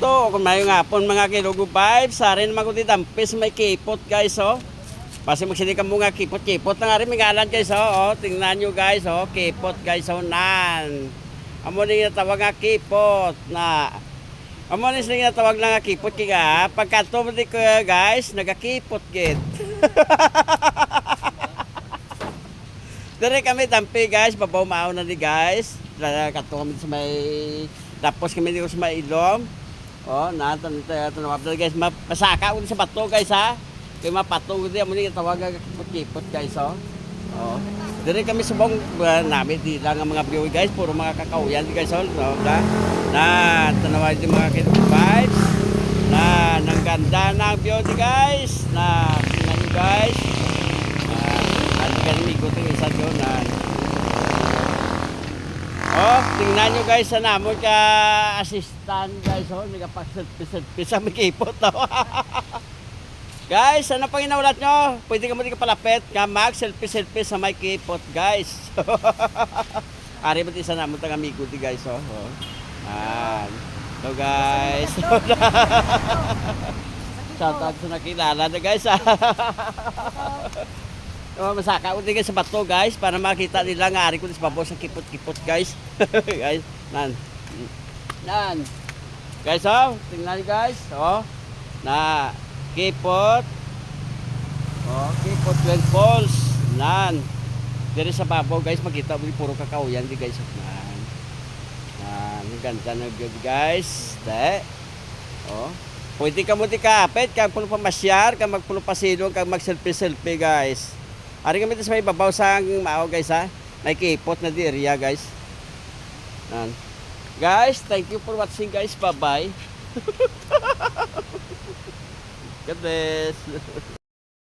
to, kung may ngapon mga kilugo vibes, sarin naman ko di dampis may kipot guys, oh. Pasi magsini ka mga kipot na nga rin mingalan guys, oh. Tingnan nyo guys, oh, kipot guys, oh, nan. Amo ni tawag nga kipot na. Amo ni sila tawag na nga kipot kaya pagkato mo di ko guys, nagakipot gid. Dire kami dampi guys, babaw mao na di guys. Kato kami sa may tapos kami dito sa may ilong. Oh, nato guys, mapasaka ko sa bato guys ha. Kay mapatog di amo ni tawag nga kipot guys, oh. Oh. Dire kami subong namin di lang ang mga view guys, puro mga kakauyan di guys, oh. Na tanawa di mga vibes. Na nang ganda ng view di guys. Na tingnan niyo guys. Kami ikutin isa doon na. Oh, tingnan nyo guys sa namon ka assistant guys, oh, nagapag-selfie sa mikipot daw. Guys, ano pang inaulat nyo? Pwede ka mo di ka palapit ka mag-selfie sa mikipot guys. Ari ba isa namon tang amigo di guys, oh. So guys. Shout out sa nakilala na guys. Masaka ko din sa bato guys para makita nila nga ari ko sa babaw sa kipot-kipot guys. Guys, nan. Guys, oh, tingnan niyo guys, oh. Na kipot. Oh, kipot well falls. Nan. Dire sa babaw guys makita mo puro kakauyan di guys. Nan. Nan, ganda na guys. Te. Oh. Pwede ka mo di kapit, kag puno pa masyar, kag magpuno pa silong, kag mag-selfie guys. Ari kami sa may babaw sa mao guys ha. May kipot na di area guys. Guys, thank you for watching guys. Bye bye. God bless.